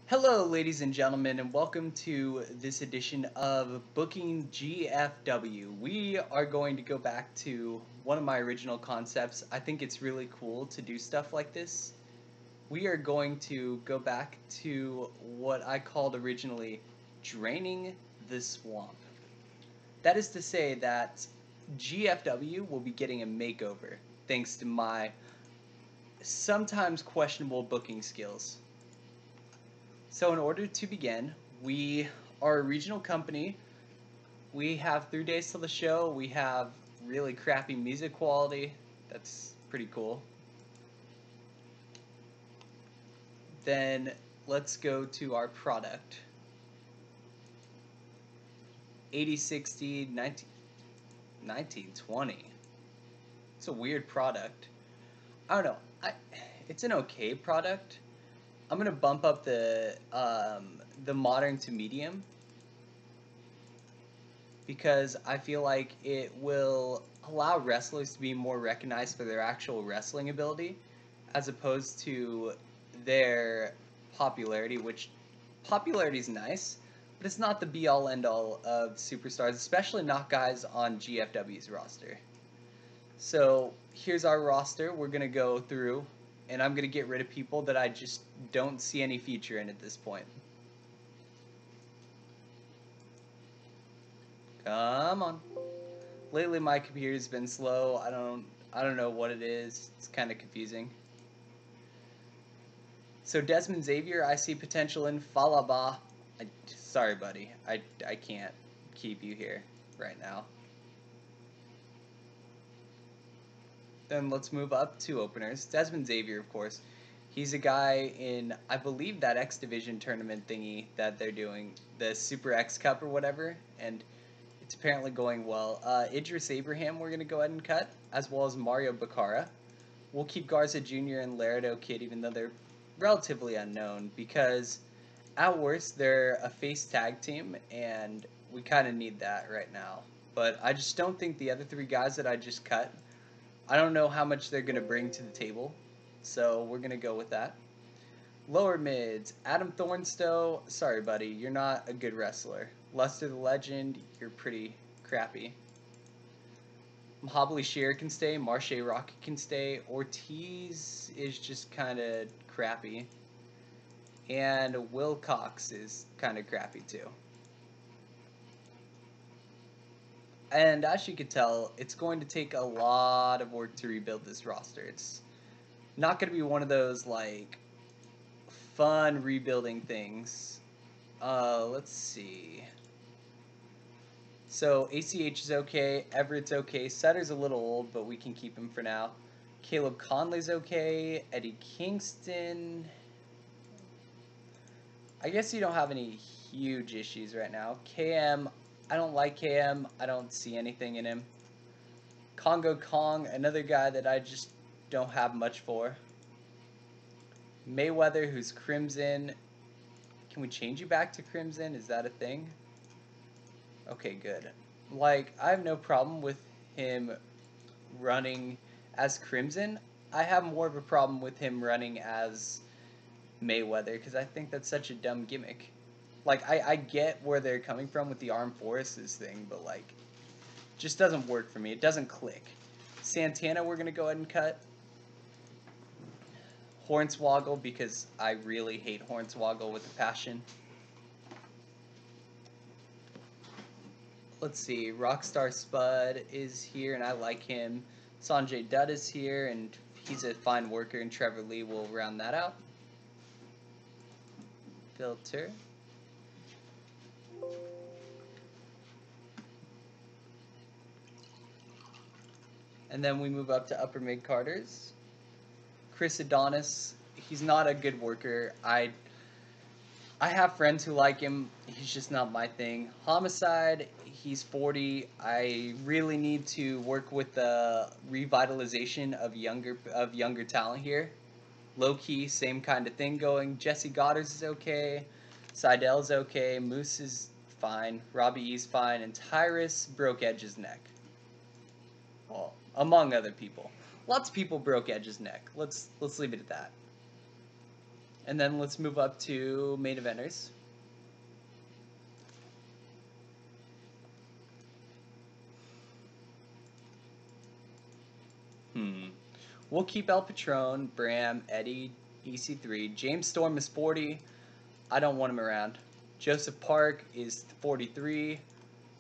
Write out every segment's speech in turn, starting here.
Hello, ladies and gentlemen, and welcome to this edition of Booking GFW. We are going to go back to one of my original concepts. I think it's really cool to do stuff like this. We are going to go back to what I called originally draining the swamp. That is to say that GFW will be getting a makeover thanks to my sometimes questionable booking skills. So in order to begin, we are a regional company. We have 3 days till the show. We have really crappy music quality. That's pretty cool. Then let's go to our product. 8060 1920. It's a weird product. I don't know. It's an okay product. I'm gonna bump up the modern to medium because I feel like it will allow wrestlers to be more recognized for their actual wrestling ability as opposed to their popularity, which popularity is nice, but it's not the be all end all of superstars, especially not guys on GFW's roster. So here's our roster. We're gonna go through and I'm gonna get rid of people that I just don't see any future in at this point. Come on. Lately my computer's been slow. I don't know what it is. It's kind of confusing. So Desmond Xavier, I see potential in Falaba. Sorry, buddy. I can't keep you here right now. Then let's move up to openers. Desmond Xavier, of course. He's a guy in, I believe, that X Division tournament thingy that they're doing, the Super X Cup or whatever, and it's apparently going well. Idris Abraham we're going to go ahead and cut, as well as Mario Baccara. We'll keep Garza Jr. and Laredo Kid, even though they're relatively unknown, because at worst, they're a face tag team, and we kind of need that right now. But I just don't think the other three guys that I just cut, I don't know how much they're going to bring to the table, so we're going to go with that. Lower mids, Adam Thornstowe, sorry buddy, you're not a good wrestler. Luster the Legend, you're pretty crappy. Mahabali Shear can stay, Marche Rocket can stay, Ortiz is just kind of crappy. And Will Cox is kind of crappy too. And as you could tell, it's going to take a lot of work to rebuild this roster. It's not going to be one of those, like, fun rebuilding things. Let's see. So, ACH is okay, Everett's okay, Sutter's a little old, but we can keep him for now. Caleb Conley's okay, Eddie Kingston. I guess you don't have any huge issues right now. KM, I don't like KM. I don't see anything in him. Congo Kong, another guy that I just don't have much for. Mayweather, who's Crimson. Can we change you back to Crimson? Is that a thing? Okay, good. Like, I have no problem with him running as Crimson. I have more of a problem with him running as Mayweather because I think that's such a dumb gimmick. Like, I get where they're coming from with the Armed Forces thing, but, like, just doesn't work for me. It doesn't click. Santana, we're going to go ahead and cut. Hornswoggle, because I really hate Hornswoggle with a passion. Let's see. Rockstar Spud is here, and I like him. Sanjay Dutt is here, and he's a fine worker, and Trevor Lee will round that out. Filter. And then we move up to upper mid Carters. Chris Adonis, he's not a good worker. I have friends who like him. He's just not my thing. Homicide, he's 40. I really need to work with the revitalization of younger talent here. Low key, same kind of thing going. Jesse Goddard's is okay. Seidel's okay. Moose is fine. Robbie E's fine. And Tyrus broke Edge's neck. Well, among other people. Lots of people broke Edge's neck. Let's leave it at that. And then let's move up to main eventers. We'll keep El Patron, Bram, Eddie, EC3. James Storm is 40. I don't want him around. Joseph Park is 43.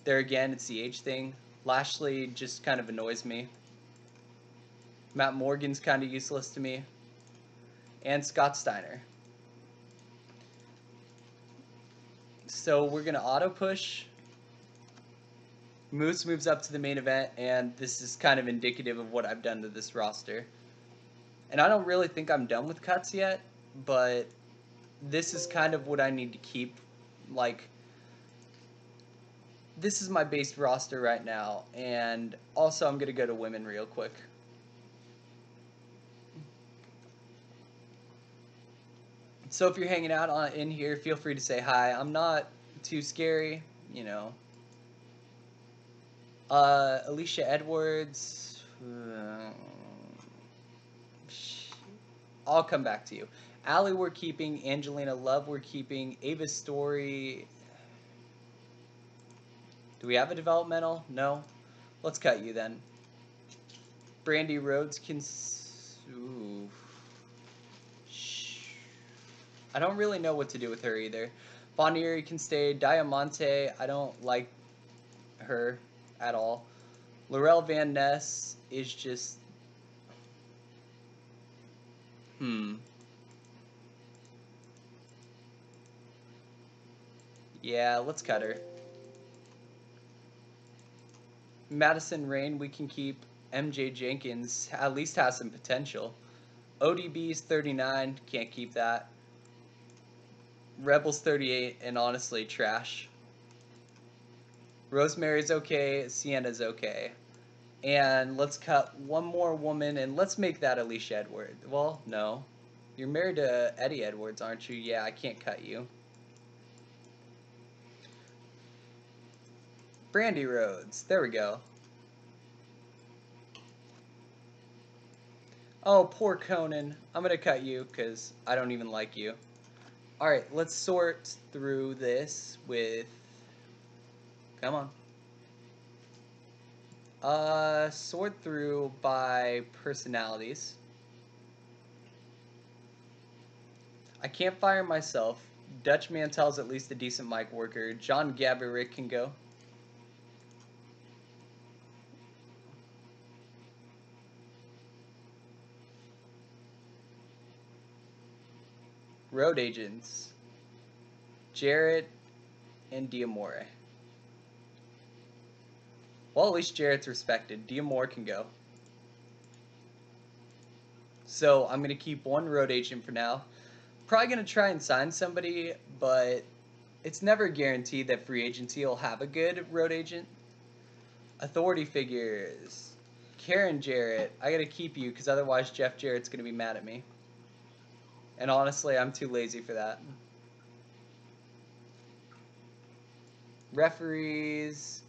There again, it's the age thing. Lashley just kind of annoys me. Matt Morgan's kind of useless to me. And Scott Steiner. So we're going to auto push. Moose moves up to the main event, and this is kind of indicative of what I've done to this roster. And I don't really think I'm done with cuts yet, but this is kind of what I need to keep. Like, this is my base roster right now, and also I'm going to go to women real quick. So if you're hanging out in here, feel free to say hi. I'm not too scary, you know. Alicia Edwards. I'll come back to you. Allie we're keeping. Angelina Love we're keeping. Ava Story. Do we have a developmental? No. Let's cut you then. Brandy Rhodes can... Ooh. I don't really know what to do with her either. Bonnieri can stay. Diamante, I don't like her at all. Laurel Van Ness is just... Yeah, let's cut her. Madison Rain we can keep. MJ Jenkins at least has some potential. ODB's 39, can't keep that. Rebels 38, and honestly, trash. Rosemary's okay, Sienna's okay. And let's cut one more woman, and let's make that Alicia Edwards. Well, no. You're married to Eddie Edwards, aren't you? Yeah, I can't cut you. Brandy Rhodes. There we go. Oh, poor Conan. I'm going to cut you because I don't even like you. Alright, let's sort through this with... Come on. Sort through by personalities. I can't fire myself. Dutch Mantel's at least a decent mic worker. John Gaberick can go. Road agents. Jarrett and Diamore. Well, at least Jarrett's respected. Diamore can go. So I'm going to keep one road agent for now. Probably going to try and sign somebody, but it's never guaranteed that free agency will have a good road agent. Authority figures. Karen Jarrett. I got to keep you because otherwise Jeff Jarrett's going to be mad at me. And honestly, I'm too lazy for that. Referees.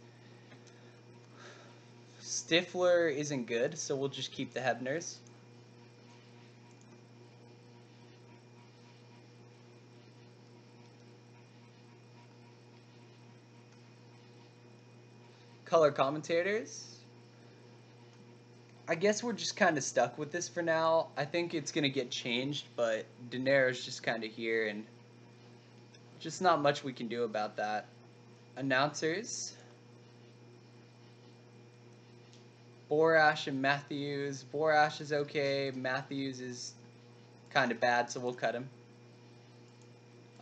Stifler isn't good, so we'll just keep the Hebners. Color commentators. I guess we're just kind of stuck with this for now. I think it's going to get changed, but Daenerys just kind of here, and just not much we can do about that. Announcers. Borash and Matthews. Borash is okay. Matthews is kind of bad, so we'll cut him.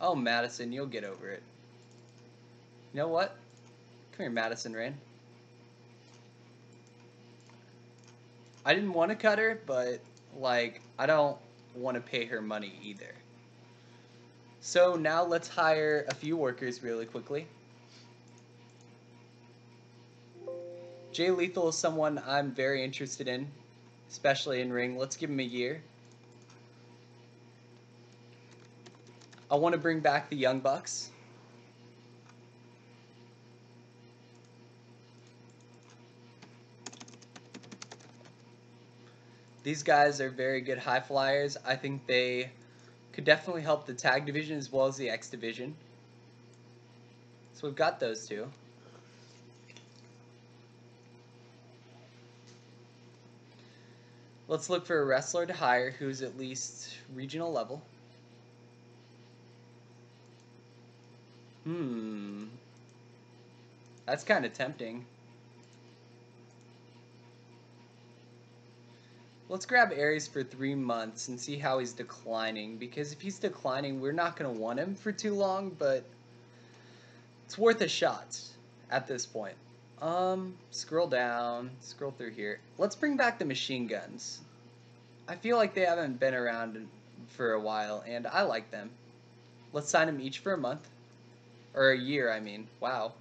Oh, Madison, you'll get over it. You know what? Come here, Madison Rain. I didn't want to cut her, but, like, I don't want to pay her money either. So now let's hire a few workers really quickly. Jay Lethal is someone I'm very interested in, especially in ring. Let's give him a year. I want to bring back the Young Bucks. These guys are very good high flyers. I think they Could definitely help the tag division as well as the X division. So we've got those two. Let's look for a wrestler to hire who's at least regional level. That's kind of tempting. Let's grab Aries for 3 months and see how he's declining, because if he's declining, we're not going to want him for too long, but it's worth a shot at this point. Scroll down, scroll through here. Let's bring back the machine guns. I feel like they haven't been around for a while, and I like them. Let's sign them each for a month. Or a year, I mean. Wow.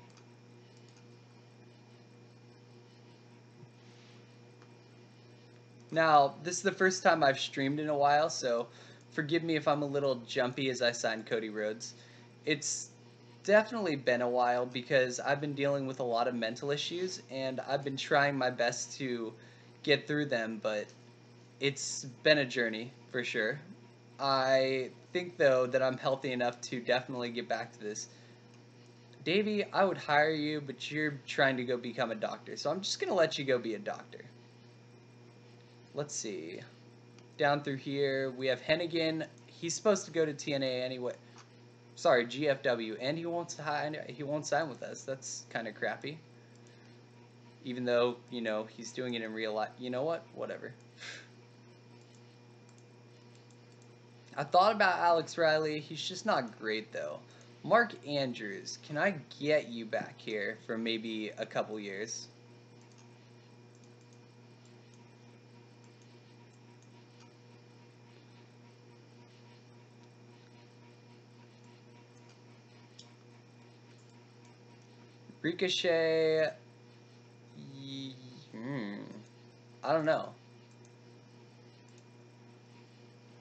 Now, this is the first time I've streamed in a while, so forgive me if I'm a little jumpy as I sign Cody Rhodes. It's definitely been a while because I've been dealing with a lot of mental issues, and I've been trying my best to get through them, but it's been a journey for sure. I think, though, that I'm healthy enough to definitely get back to this. Davey, I would hire you, but you're trying to go become a doctor, so I'm just going to let you go be a doctor. Let's see. Down through here, we have Hennigan. He's supposed to go to TNA anyway. Sorry, GFW, and he won't sign with us. That's kind of crappy. Even though, you know, he's doing it in real life. You know what? Whatever. I thought about Alex Riley. He's just not great, though. Mark Andrews, can I get you back here for maybe a couple years? Ricochet. I don't know.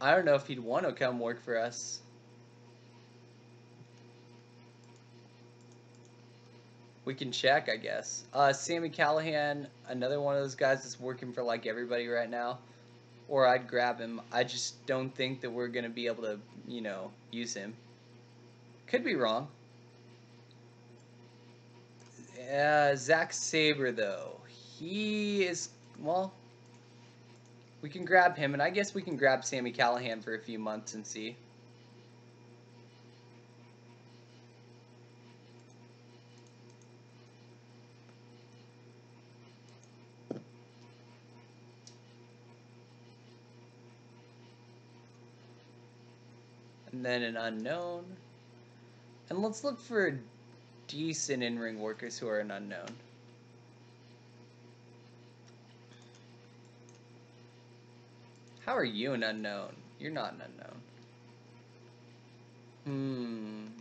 I don't know if he'd want to come work for us. We can check, I guess. Sami Callihan, another one of those guys that's working for like everybody right now. Or I'd grab him. I just don't think that we're going to be able to, you know, use him. Could be wrong. Zack Sabre, though. He is, well, we can grab him, and I guess we can grab Sami Callihan for a few months and see. And then an unknown. And let's look for decent in-ring workers who are an unknown. How are you an unknown? You're not an unknown.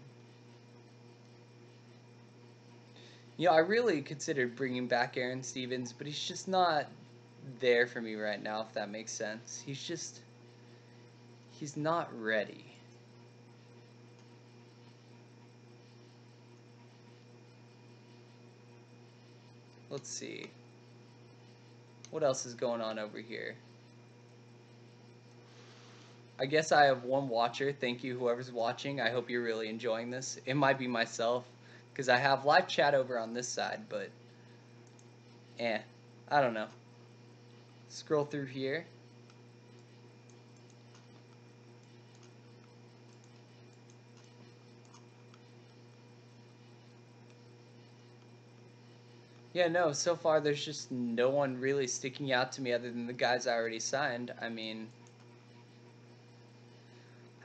You know, I really considered bringing back Aaron Stevens, but he's just not there for me right now, if that makes sense. He's not ready. Let's see. What else is going on over here? I guess I have one watcher. Thank you, whoever's watching. I hope you're really enjoying this. It might be myself, because I have live chat over on this side, but I don't know. Scroll through here. Yeah, no, so far there's just no one really sticking out to me other than the guys I already signed. I mean,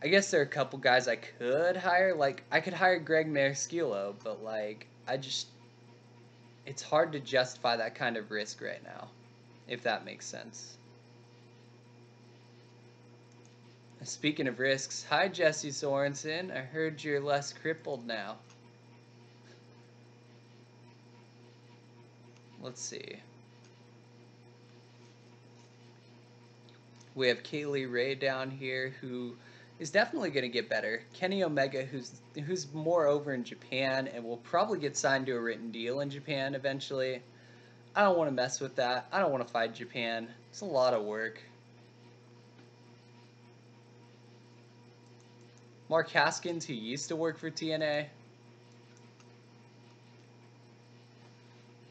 I guess there are a couple guys I could hire. Like, I could hire Greg Marisquillo, but, like, it's hard to justify that kind of risk right now, if that makes sense. Speaking of risks, hi Jesse Sorensen. I heard you're less crippled now. Let's see. We have Kaylee Ray down here, who is definitely going to get better. Kenny Omega, who's more over in Japan and will probably get signed to a written deal in Japan eventually. I don't want to mess with that. I don't want to fight Japan. It's a lot of work. Mark Haskins, who used to work for TNA.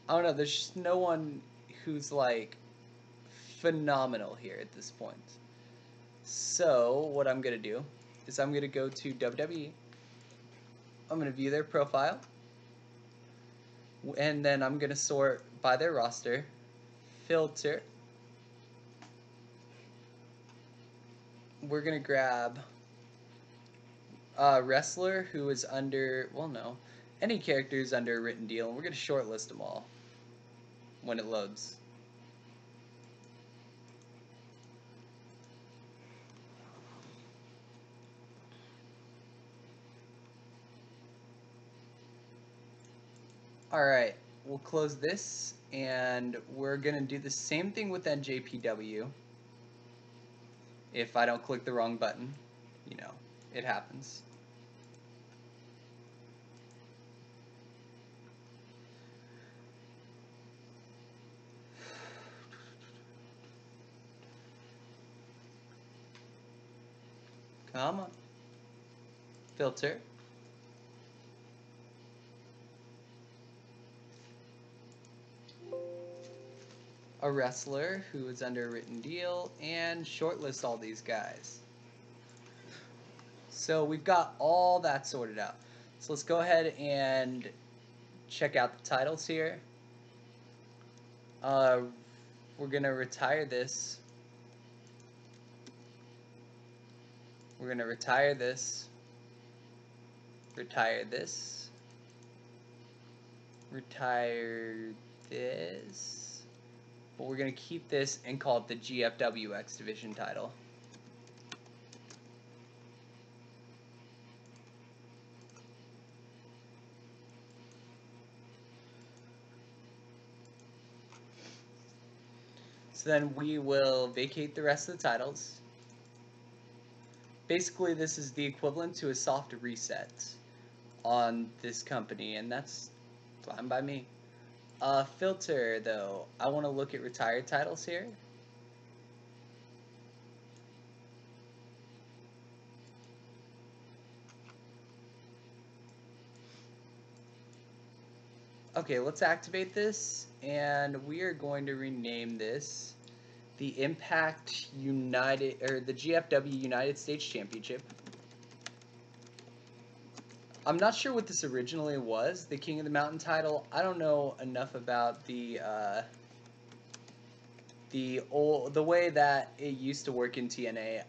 I don't know, there's just no one who's like phenomenal here at this point. So what I'm gonna do is I'm gonna go to WWE. I'm gonna view their profile, and then I'm gonna sort by their roster, filter. We're gonna grab a wrestler who is under, well, no, any character is under a written deal, and we're gonna shortlist them all when it loads. Alright, we'll close this, and we're gonna do the same thing with NJPW. If I don't click the wrong button, you know, it happens. Come on. Filter. A wrestler who is under a written deal, and shortlist all these guys. So we've got all that sorted out. So let's go ahead and check out the titles here. We're gonna retire this. We're gonna retire this. Retire this. Retire this. But we're gonna keep this and call it the GFW X Division title. So then we will vacate the rest of the titles. Basically, this is the equivalent to a soft reset on this company, and that's fine by me. Filter, though, I want to look at retired titles here. Okay, let's activate this, and we are going to rename this the Impact United, or the GFW United States Championship. I'm not sure what this originally was, the King of the Mountain title. I don't know enough about the way that it used to work in TNA.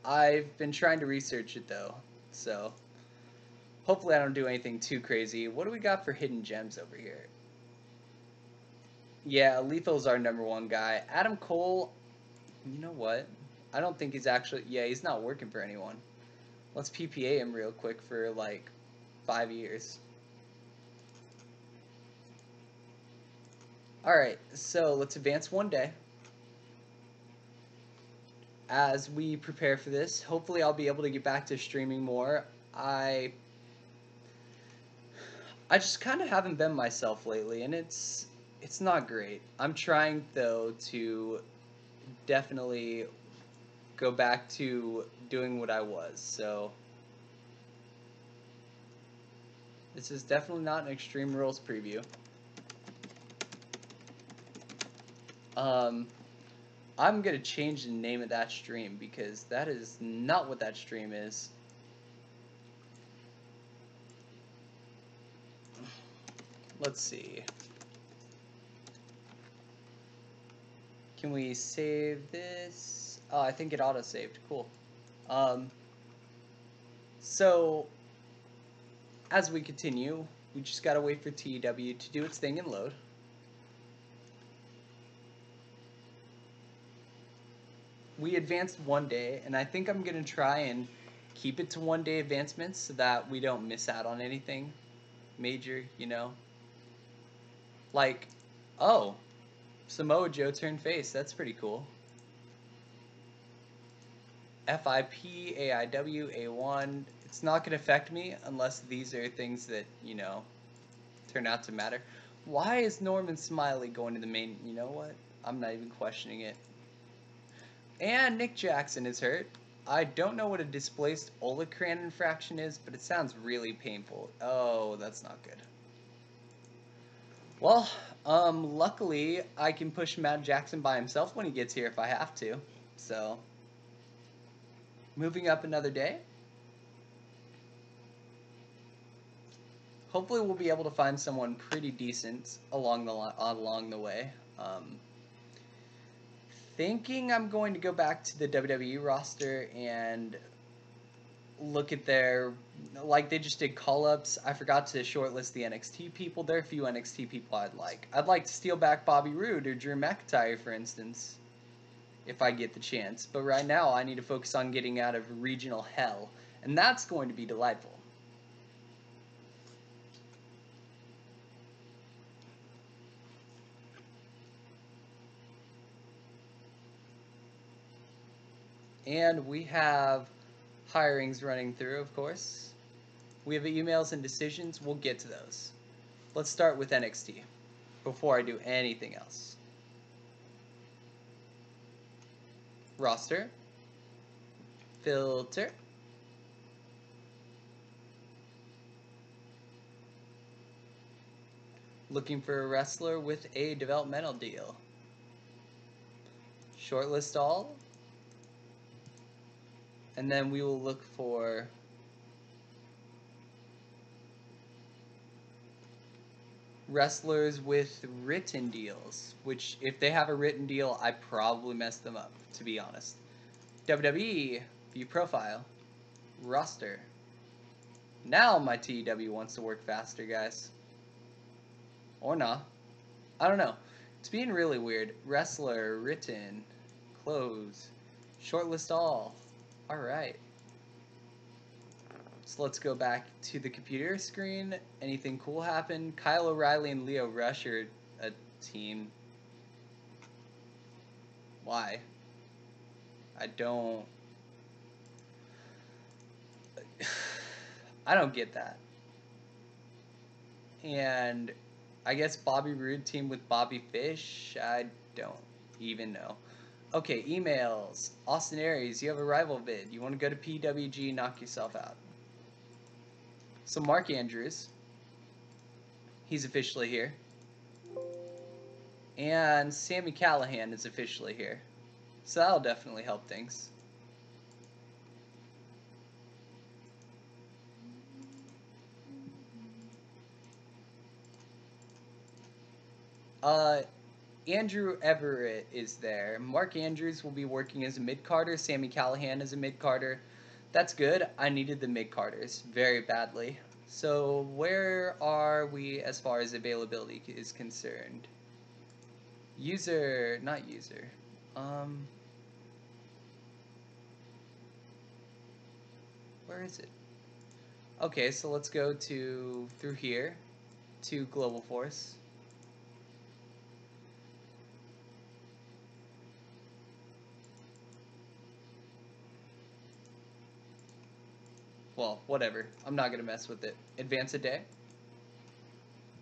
I've been trying to research it though, so hopefully I don't do anything too crazy. What do we got for hidden gems over here? Yeah, Lethal's our #1 guy. Adam Cole, you know what? I don't think he's actually, yeah, he's not working for anyone. Let's PPA him real quick for like 5 years. Alright, so let's advance one day. As we prepare for this, hopefully I'll be able to get back to streaming more. I just kind of haven't been myself lately, and it's not great. I'm trying though to definitely go back to doing what I was. So this is definitely not an Extreme Rules preview. I'm gonna change the name of that stream because that is not what that stream is. Let's see. Can we save this? Oh, I think it auto-saved. Cool. So, as we continue, we just gotta wait for TEW to do its thing and load. We advanced one day, and I think I'm gonna try and keep it to 1 day advancements so that we don't miss out on anything major, you know? Like, oh, Samoa Joe turned face. That's pretty cool. FIP, AIW, A1. It's not going to affect me unless these are things that, you know, turn out to matter. Why is Norman Smiley going to the main? You know what? I'm not even questioning it. And Nick Jackson is hurt. I don't know what a displaced olecranon infraction is, but it sounds really painful. Oh, that's not good. Well, luckily I can push Matt Jackson by himself when he gets here if I have to. So, moving up another day. Hopefully we'll be able to find someone pretty decent along the way. Thinking I'm going to go back to the WWE roster and look at their, like, they just did call-ups. I forgot to shortlist the NXT people. There are a few NXT people I'd like. I'd like to steal back Bobby Roode or Drew McIntyre, for instance, if I get the chance. But right now, I need to focus on getting out of regional hell, and that's going to be delightful. And we have hirings running through, of course. We have emails and decisions. We'll get to those. Let's start with NXT before I do anything else. Roster. Filter. Looking for a wrestler with a developmental deal. Shortlist all. And then we will look for wrestlers with written deals, which if they have a written deal, I probably messed them up, to be honest. WWE, view profile, roster. Now my TEW wants to work faster, guys. Or not. I don't know. It's being really weird. Wrestler, written, close, shortlist all. Alright. So let's go back to the computer screen. Anything cool happen? Kyle O'Reilly and Leo Rush are a team. Why? I don't get that. And I guess Bobby Roode team with Bobby Fish? I don't even know. Okay, emails. Austin Aries, you have a rival vid. You want to go to PWG, knock yourself out. So Mark Andrews, he's officially here. And Sami Callihan is officially here. So that'll definitely help things. Andrew Everett is there. Mark Andrews will be working as a mid-carder. Sami Callihan is a mid-carder. That's good. I needed the mid-carders very badly. So where are we as far as availability is concerned? User, not user. Where is it? Okay, so let's go through here to Global Force. Well, whatever. I'm not going to mess with it. Advance a day.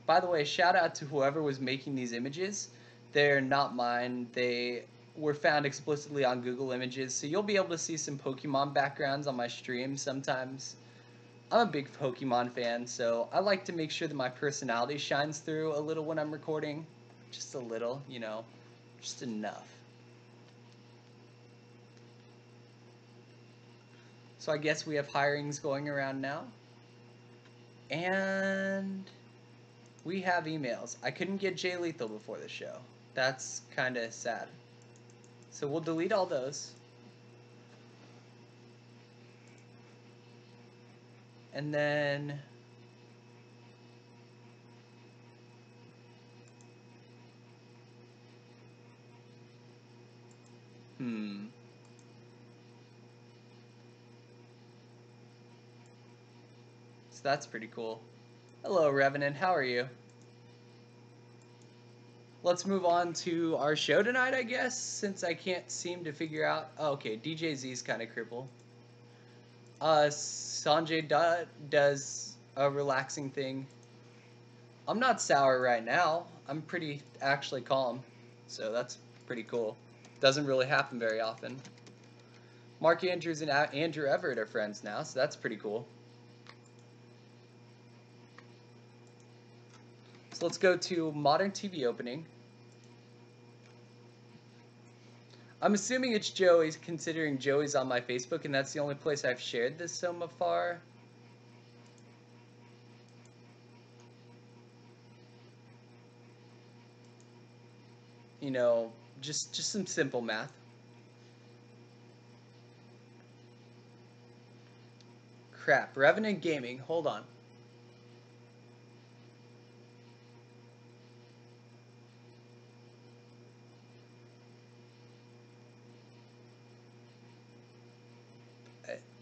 By the way, shout out to whoever was making these images. They're not mine. They were found explicitly on Google Images, so you'll be able to see some Pokemon backgrounds on my stream sometimes. I'm a big Pokemon fan, so I like to make sure that my personality shines through a little when I'm recording. Just a little, you know, just enough. So I guess we have hirings going around now. And we have emails. I couldn't get Jay Lethal before the show. That's kind of sad. So we'll delete all those. And then so that's pretty cool. Hello, Revenant. How are you? Let's move on to our show tonight, I guess, since I can't seem to figure out. Oh, okay, DJ Z's kind of crippled. Sanjay Dutt does a relaxing thing. I'm not sour right now. I'm pretty actually calm, so that's pretty cool. Doesn't really happen very often. Mark Andrews and Andrew Everett are friends now, so that's pretty cool. So let's go to modern TV opening. I'm assuming it's Joey's, considering Joey's on my Facebook, and that's the only place I've shared this so far. You know, just some simple math. Crap, Revenant Gaming, hold on.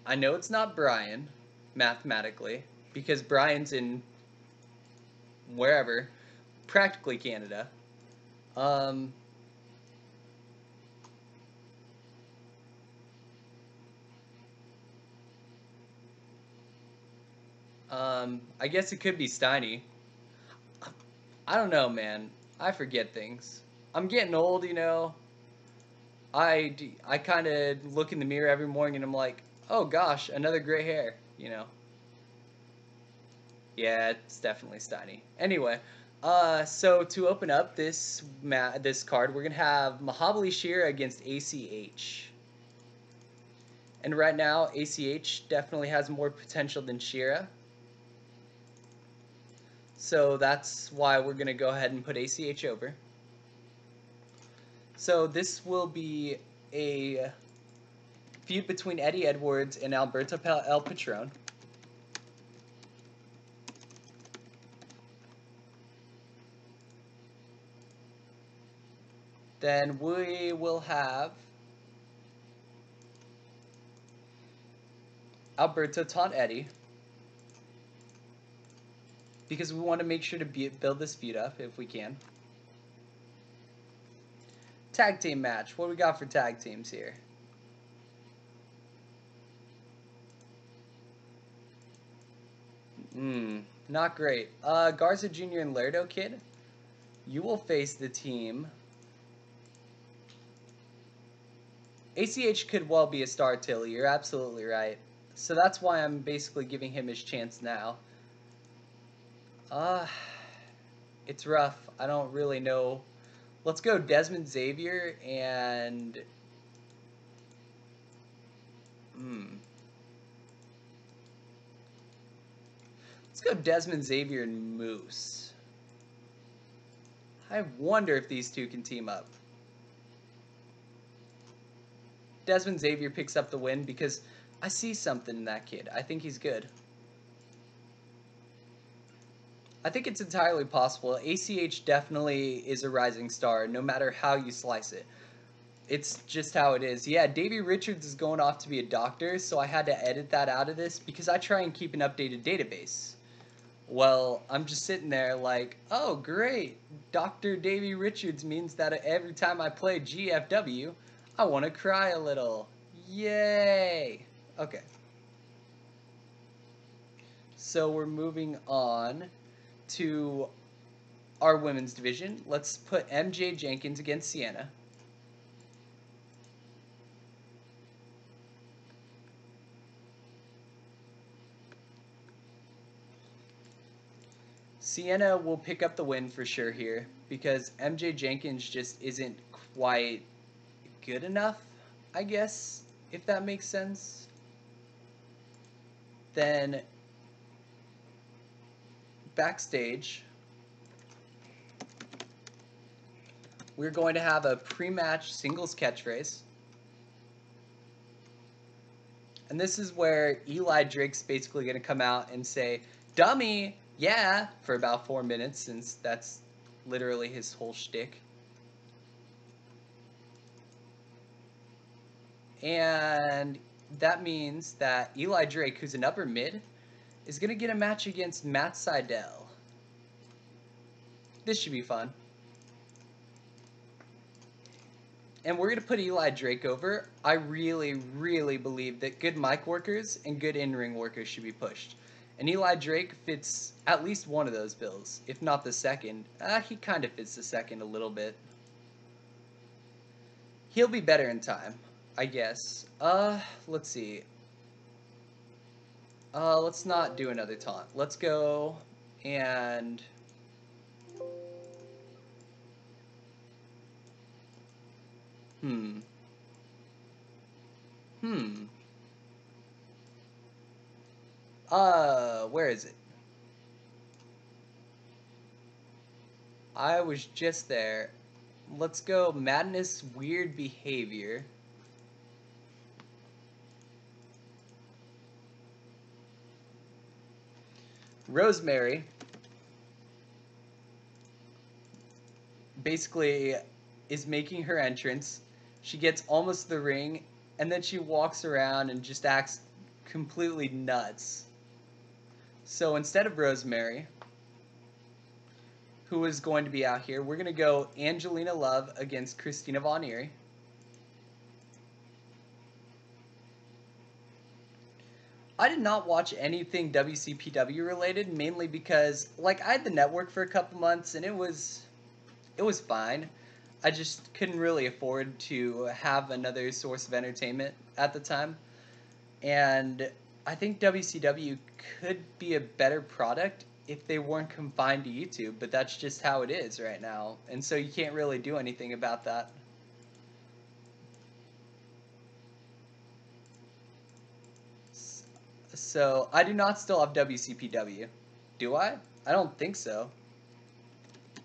I know it's not Brian, mathematically, because Brian's in wherever, practically Canada. I guess it could be Steiny. I don't know, man. I forget things. I'm getting old, you know. I kind of look in the mirror every morning and I'm like, oh gosh, another gray hair, you know. Yeah, it's definitely Steiny. Anyway, so to open up this card, we're gonna have Mahabali Shira against ACH. And right now, ACH definitely has more potential than Shira. So that's why we're going to go ahead and put ACH over. So this will be a feud between Eddie Edwards and Alberto El Patron. Then we will have Alberto taunt Eddie, because we want to make sure to build this feud up if we can. Tag team match. What do we got for tag teams here? Not great. Garza Jr. and Laredo Kid, you will face the team. ACH could well be a star, Tilly. You're absolutely right. So that's why I'm basically giving him his chance now. It's rough. I don't really know. Let's go Desmond Xavier and... Let's go Desmond Xavier and Moose. I wonder if these two can team up. Desmond Xavier picks up the win because I see something in that kid. I think he's good. I think it's entirely possible. ACH definitely is a rising star, no matter how you slice it. It's just how it is. Yeah, Davey Richards is going off to be a doctor, so I had to edit that out of this because I try and keep an updated database. Well, I'm just sitting there like, oh, great. Dr. Davey Richards means that every time I play GFW, I want to cry a little. Yay! Okay. So we're moving on to our women's division. Let's put MJ Jenkins against Sienna. Sienna will pick up the win for sure here because MJ Jenkins just isn't quite good enough, I guess, if that makes sense. Then backstage, we're going to have a pre-match singles catchphrase. And this is where Eli Drake's basically going to come out and say, dummy, yeah, for about 4 minutes, since that's literally his whole shtick. And that means that Eli Drake, who's an upper mid, is going to get a match against Matt Sydal. This should be fun. And we're going to put Eli Drake over. I really, really believe that good mic workers and good in-ring workers should be pushed. And Eli Drake fits at least one of those bills, if not the second. He kind of fits the second a little bit. He'll be better in time. I guess. Let's see. Let's not do another taunt. Let's go and hmm. Hmm. Where is it? I was just there. Let's go Madness Weird Behavior. Rosemary basically is making her entrance. She gets almost to the ring, and then she walks around and just acts completely nuts. So instead of Rosemary, who is going to be out here, we're going to go Angelina Love against Christina Von Eerie. I did not watch anything WCPW related, mainly because like I had the network for a couple months and it was fine. I just couldn't really afford to have another source of entertainment at the time. And I think WCW could be a better product if they weren't confined to YouTube, but that's just how it is right now. And so you can't really do anything about that. So I do not still have WCPW. Do I? I don't think so.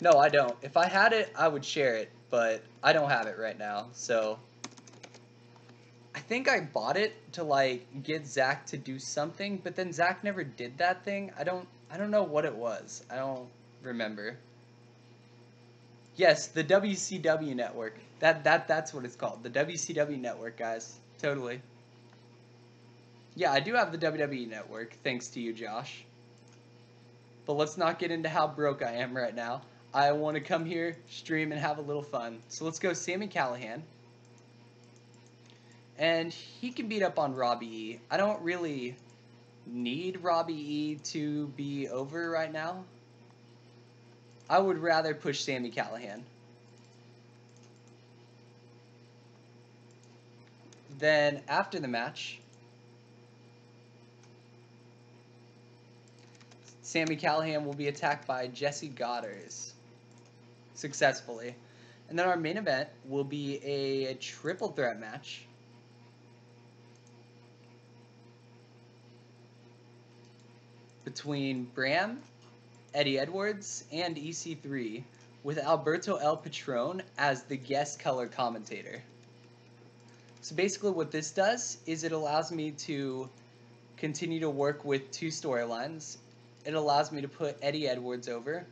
No, I don't. If I had it, I would share it, but I don't have it right now. So I think I bought it to like get Zach to do something, but then Zach never did that thing. I don't know what it was. I don't remember. Yes, the WCW network. That's what it's called. The WCW network, guys. Totally. Yeah, I do have the WWE network, thanks to you, Josh. But let's not get into how broke I am right now. I want to come here, stream, and have a little fun. So let's go Sammy Callahan. And he can beat up on Robbie E. I don't really need Robbie E to be over right now. I would rather push Sammy Callahan. Then after the match, Sammy Callahan will be attacked by Jesse Goddard successfully. And then our main event will be a triple threat match between Bram, Eddie Edwards, and EC3 with Alberto El Patron as the guest color commentator. So basically what this does is it allows me to continue to work with two storylines. It allows me to put Eddie Edwards over.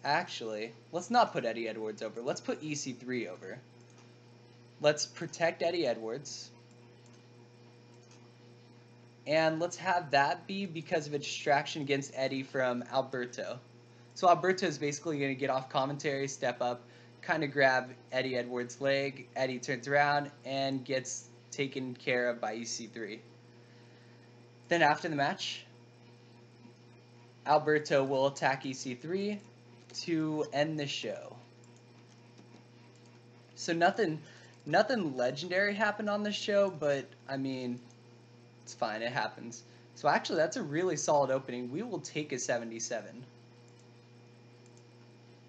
Actually, let's not put Eddie Edwards over. Let's put EC3 over. Let's protect Eddie Edwards. And let's have that be because of a distraction against Eddie from Alberto. So Alberto is basically going to get off commentary, step up, kind of grab Eddie Edwards' leg. Eddie turns around and gets taken care of by EC3. Then after the match, Alberto will attack EC3 to end the show. So nothing legendary happened on this show, but I mean, it's fine, it happens. So actually, that's a really solid opening. We will take a 77.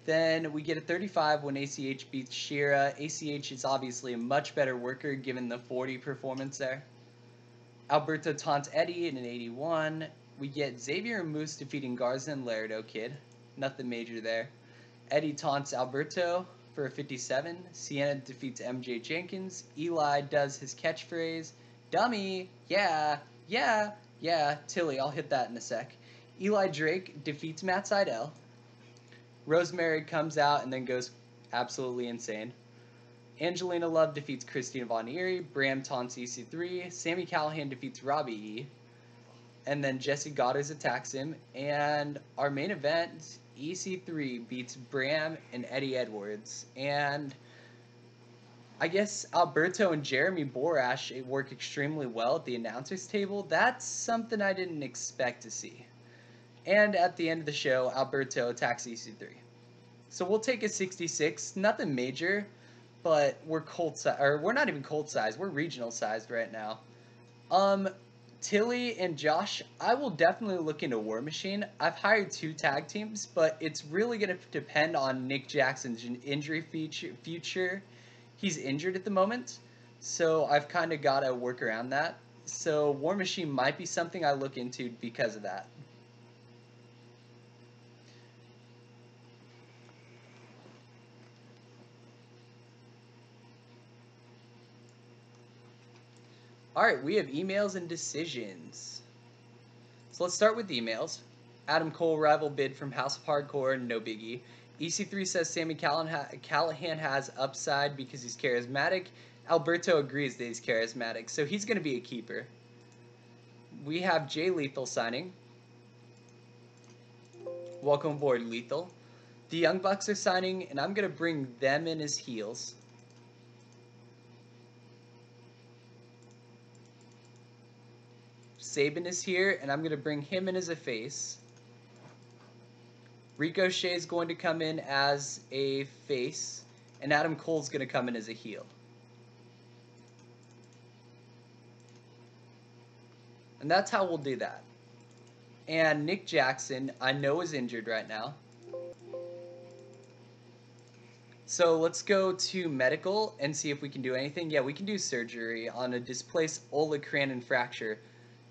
Then we get a 35 when ACH beats Shira. ACH is obviously a much better worker given the 40 performance there. Alberto taunts Eddie in an 81. We get Xavier and Moose defeating Garza and Laredo Kid. Nothing major there. Eddie taunts Alberto for a 57. Sienna defeats MJ Jenkins. Eli does his catchphrase. Dummy! Yeah! Yeah! Yeah! Tilly, I'll hit that in a sec. Eli Drake defeats Matt Sydal. Rosemary comes out and then goes absolutely insane. Angelina Love defeats Christina Von Eerie. Bram taunts EC3. Sammy Callahan defeats Robbie E. And then Jesse Goddard attacks him. And our main event, EC3 beats Bram and Eddie Edwards. And I guess Alberto and Jeremy Borash work extremely well at the announcer's table. That's something I didn't expect to see. And at the end of the show, Alberto attacks EC3. So we'll take a 66. Nothing major, but we're cold size, or we're not even cold size. We're regional sized right now. Um, Tilly and Josh, I will definitely look into War Machine. I've hired 2 tag teams, but it's really going to depend on Nick Jackson's injury future. He's injured at the moment, so I've kind of got to work around that. So War Machine might be something I look into because of that. All right, we have emails and decisions. So let's start with emails. Adam Cole rival bid from House of Hardcore, no biggie. EC3 says Sammy Callahan has upside because he's charismatic. Alberto agrees that he's charismatic, so he's going to be a keeper. We have Jay Lethal signing. Welcome aboard, Lethal. The Young Bucks are signing, and I'm going to bring them in as heels. Sabin is here, and I'm going to bring him in as a face. Ricochet is going to come in as a face, and Adam Cole's going to come in as a heel. And that's how we'll do that. And Nick Jackson, I know, is injured right now. So let's go to medical and see if we can do anything. Yeah, we can do surgery on a displaced olecranon fracture.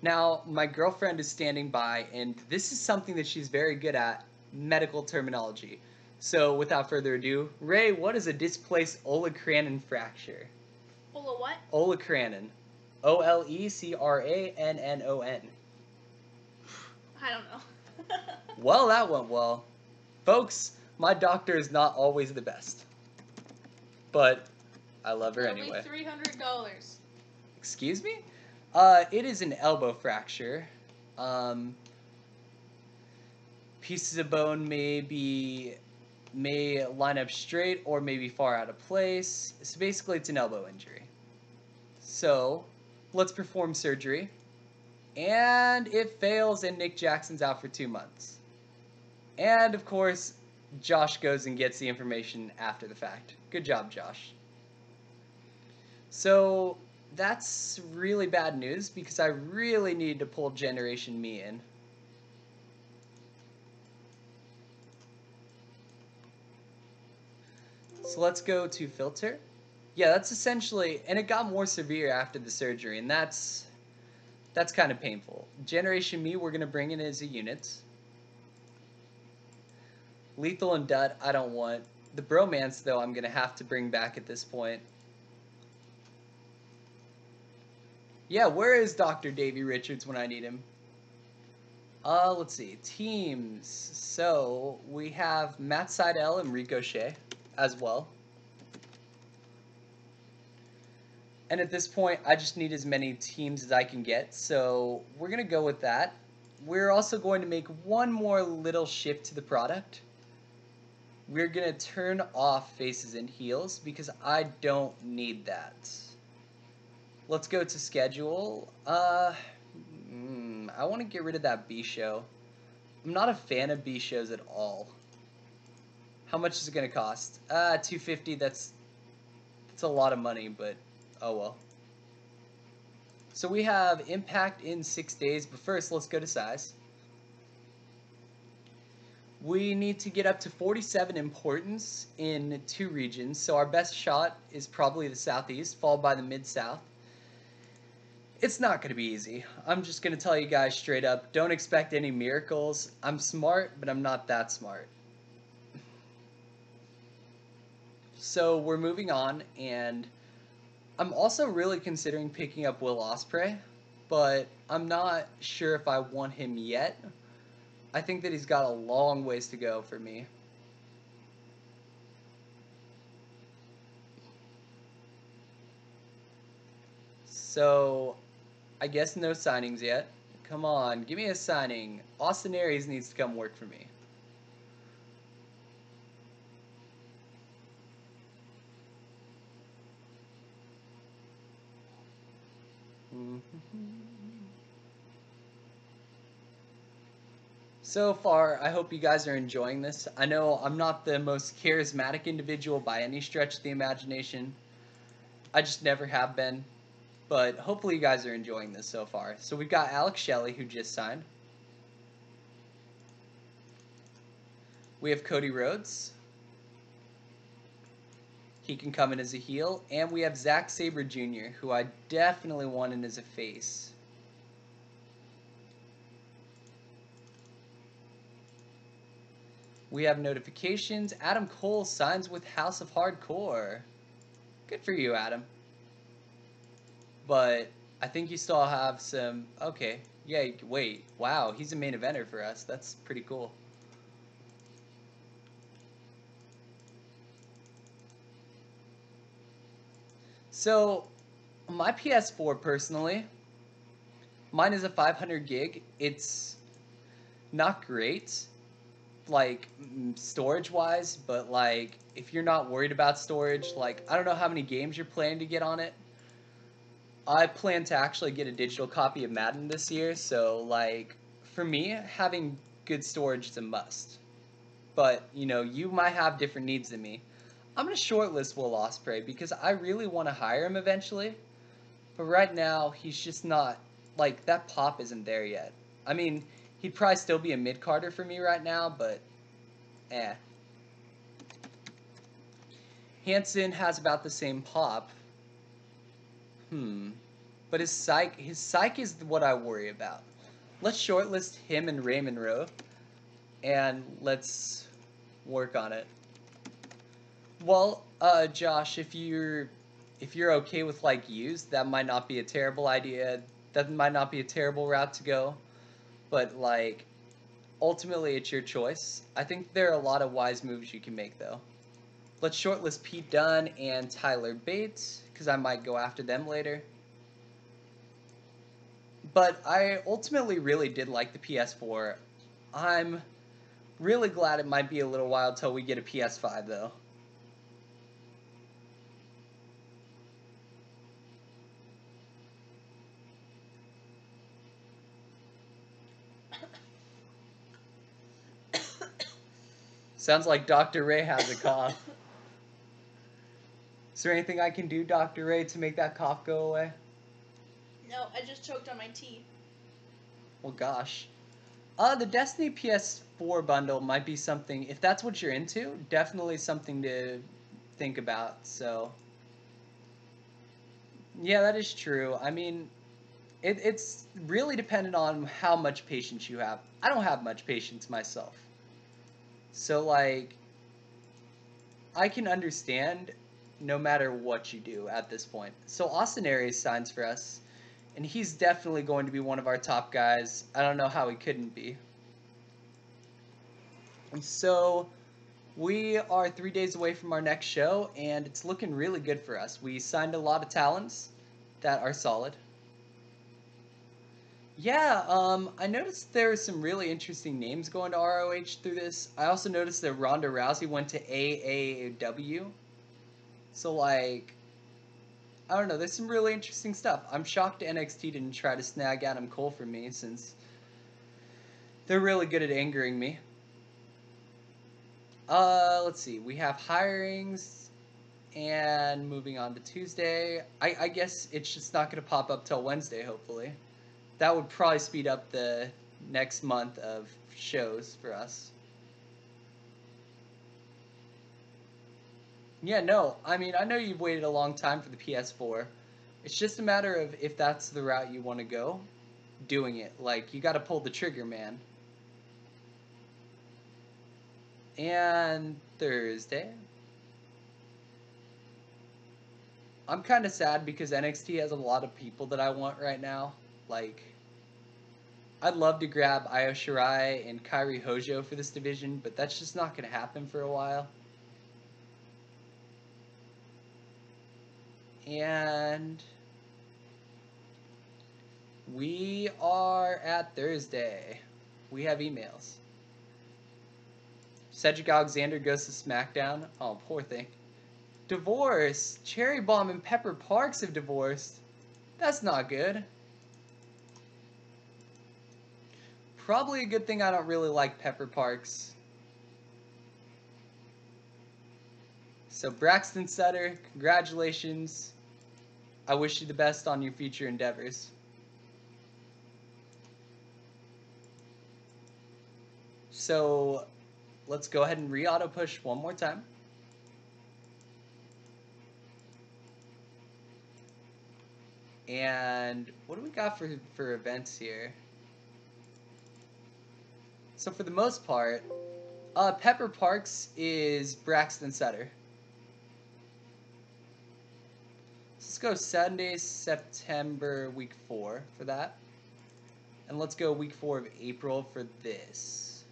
Now, my girlfriend is standing by, and this is something that she's very good at, medical terminology. So without further ado, Ray, what is a displaced olecranon fracture? Ola what? Olecranon. Olecranon. I don't know. Well, that went well. Folks, my doctor is not always the best. But I love her It'll anyway. be $300. Excuse me? It is an elbow fracture. Pieces of bone may line up straight or maybe far out of place. So basically it's an elbow injury. So let's perform surgery. And it fails, and Nick Jackson's out for 2 months. And of course, Josh goes and gets the information after the fact. Good job, Josh. So that's really bad news because I really need to pull Generation Me in. So let's go to filter. Yeah, that's essentially, and it got more severe after the surgery, and that's kind of painful. Generation Me, we're going to bring in as a unit. Lethal and Dud, I don't want. The bromance, though, I'm going to have to bring back at this point. Yeah, where is Dr. Davey Richards when I need him? Let's see. Teams. So, we have Matt Seidel and Ricochet as well. And at this point, I just need as many teams as I can get. So, we're going to go with that. We're also going to make one more little shift to the product. We're going to turn off faces and heels because I don't need that. Let's go to schedule. I want to get rid of that B show. I'm not a fan of B shows at all. How much is it going to cost? $250. That's a lot of money, but oh well. So we have Impact in 6 days, but first let's go to size. We need to get up to 47 importance in 2 regions, so our best shot is probably the Southeast, followed by the Mid-South. It's not going to be easy. I'm just going to tell you guys straight up, don't expect any miracles. I'm smart, but I'm not that smart. So we're moving on, and I'm also really considering picking up Will Ospreay, but I'm not sure if I want him yet. I think that he's got a long ways to go for me. So I guess no signings yet. Come on, give me a signing. Austin Aries needs to come work for me. So far, I hope you guys are enjoying this. I know I'm not the most charismatic individual by any stretch of the imagination. I just never have been. But hopefully you guys are enjoying this so far. So we've got Alex Shelley, who just signed. We have Cody Rhodes. He can come in as a heel. And we have Zack Sabre Jr., who I definitely want in as a face. We have notifications. Adam Cole signs with House of Hardcore. Good for you, Adam. But I think you still have some... Okay. Yeah, wait. Wow, he's a main eventer for us. That's pretty cool. So, my PS4 personally, mine is a 500 gig. It's not great, like, storage-wise, but, like, if you're not worried about storage, like, I don't know how many games you're planning to get on it. I plan to actually get a digital copy of Madden this year, so, like, for me, having good storage is a must. But, you know, you might have different needs than me. I'm going to shortlist Will Ospreay because I really want to hire him eventually. But right now, he's just not, like, that pop isn't there yet. I mean, he'd probably still be a mid-carder for me right now, but, eh. Hanson has about the same pop. But his psych is what I worry about. Let's shortlist him and Raymond Rowe, and let's work on it. Well, Josh, if you're okay with like used, that might not be a terrible idea. That might not be a terrible route to go. But like ultimately it's your choice. I think there are a lot of wise moves you can make though. Let's shortlist Pete Dunne and Tyler Bates, because I might go after them later. But I ultimately really did like the PS4. I'm really glad it might be a little while till we get a PS5 though. Sounds like Dr. Ray has a cough. Is there anything I can do, Dr. Ray, to make that cough go away? No, I just choked on my tea. Well, gosh. The Destiny PS4 bundle might be something, if that's what you're into, definitely something to think about, so. Yeah, that is true. I mean, it's really dependent on how much patience you have. I don't have much patience myself. So, like, I can understand no matter what you do at this point. So, Austin Aries signs for us, and he's definitely going to be one of our top guys. I don't know how he couldn't be. And so, we are 3 days away from our next show, and it's looking really good for us. We signed a lot of talents that are solid. Yeah, I noticed there were some really interesting names going to ROH through this. I also noticed that Ronda Rousey went to AAW. So, like, I don't know, there's some really interesting stuff. I'm shocked NXT didn't try to snag Adam Cole for me, since they're really good at angering me. Let's see. We have hirings, and moving on to Tuesday. I guess it's just not going to pop up till Wednesday, hopefully. That would probably speed up the next month of shows for us. Yeah, no, I mean, I know you've waited a long time for the PS4. It's just a matter of if that's the route you want to go, doing it. Like, you got to pull the trigger, man. And Thursday. I'm kind of sad because NXT has a lot of people that I want right now. Like, I'd love to grab Io Shirai and Kairi Hojo for this division, but that's just not going to happen for a while. And we are at Thursday. We have emails. Cedric Alexander goes to SmackDown. Oh, poor thing. Divorce. Cherry Bomb and Pepper Parks have divorced. That's not good. Probably a good thing I don't really like Pepper Parks. So Braxton Sutter, congratulations. I wish you the best on your future endeavors. So let's go ahead and re-auto push one more time. And what do we got for events here? So for the most part, Pepper Parks is Braxton Sutter. Let's go Sunday, September, week 4 for that. And let's go week 4 of April for this.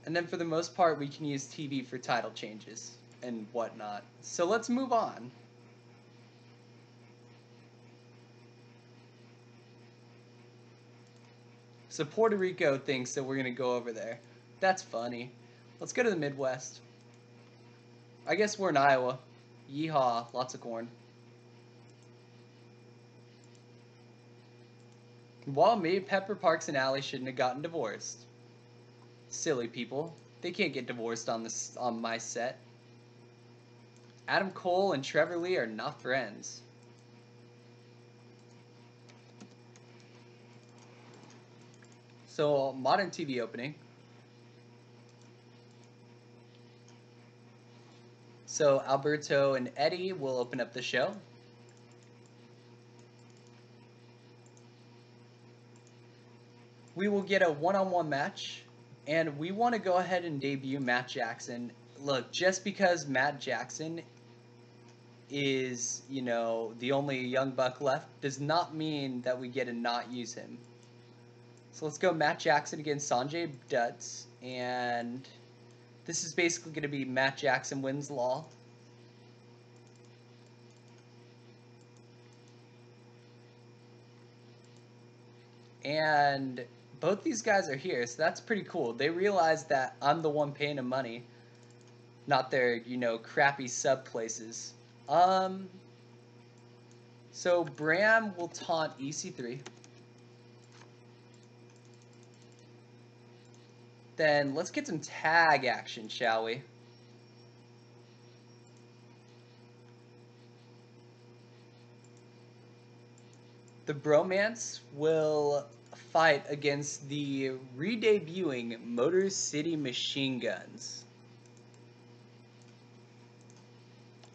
And then for the most part, we can use TV for title changes and whatnot. So let's move on. So Puerto Rico thinks that we're going to go over there. That's funny. Let's go to the Midwest. I guess we're in Iowa. Yeehaw, lots of corn. Well, maybe Pepper Parks and Allie shouldn't have gotten divorced. Silly people. They can't get divorced on my set. Adam Cole and Trevor Lee are not friends. So, modern TV opening. So, Alberto and Eddie will open up the show. We will get a one-on-one match, and we want to go ahead and debut Matt Jackson. Look, just because Matt Jackson is, you know, the only young buck left does not mean that we get to not use him. So let's go Matt Jackson against Sanjay Dutt, and this is basically going to be Matt Jackson wins Law. And both these guys are here, so that's pretty cool. They realize that I'm the one paying them money, not their, you know, crappy sub places. So Bram will taunt EC3. Then let's get some tag action, shall we? The Bromance will fight against the re-debuting Motor City Machine Guns.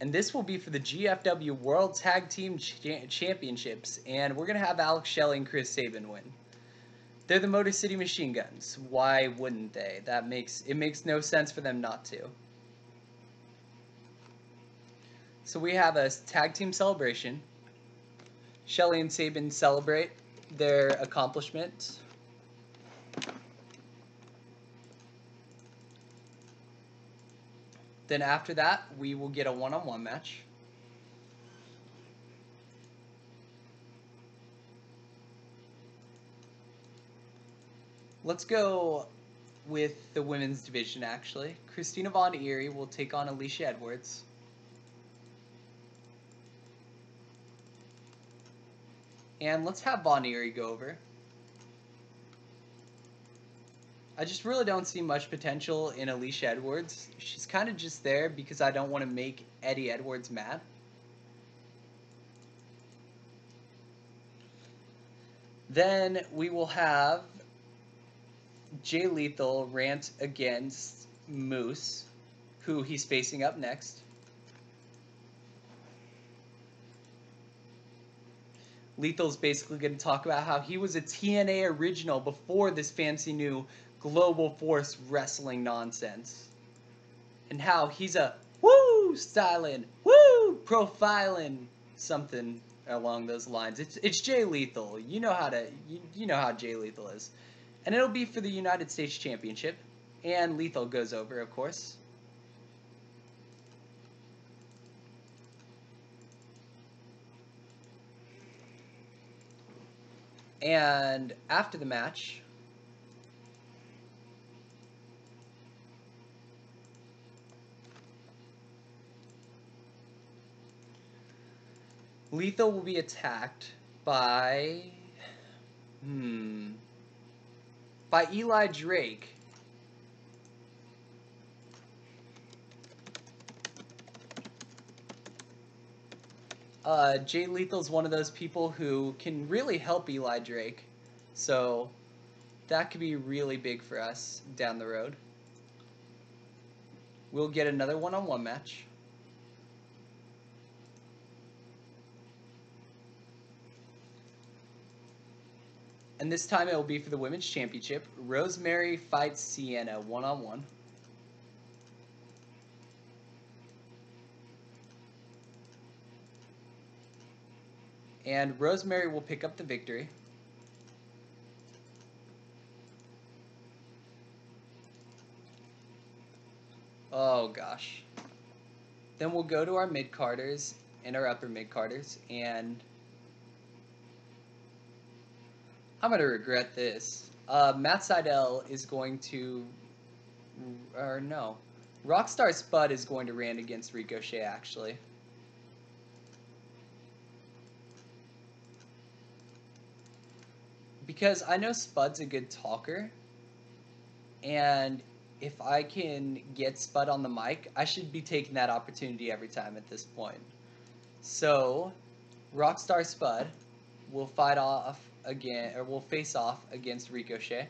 And this will be for the GFW World Tag Team Championships. And we're going to have Alex Shelley and Chris Sabin win. They're the Motor City Machine Guns. Why wouldn't they? It makes no sense for them not to. So we have a tag team celebration. Shelley and Sabin celebrate their accomplishment. Then after that, we will get a one-on-one match. Let's go with the women's division, actually. Christina Von Eerie will take on Alicia Edwards. And let's have Von Eerie go over. I just really don't see much potential in Alicia Edwards. She's kind of just there because I don't want to make Eddie Edwards mad. Then we will have Jay Lethal rant against Moose, who he's facing up next. Lethal's basically going to talk about how he was a TNA original before this fancy new Global Force wrestling nonsense. And how he's a woo styling, woo profiling, something along those lines. It's Jay Lethal. You know how Jay Lethal is. And it'll be for the United States Championship. And Lethal goes over, of course. And after the match, Lethal will be attacked by... by Eli Drake. Jay Lethal's one of those people who can really help Eli Drake. So that could be really big for us down the road. We'll get another one-on-one match. And this time it will be for the Women's Championship. Rosemary fights Sienna one-on-one. And Rosemary will pick up the victory. Oh gosh. Then we'll go to our mid-carders and our upper mid-carders, and I'm going to regret this. Matt Sydal is going to... Or no. Rockstar Spud is going to rant against Ricochet, actually. Because I know Spud's a good talker, and if I can get Spud on the mic, I should be taking that opportunity every time at this point. So, Rockstar Spud will fight off again, or will face off against Ricochet.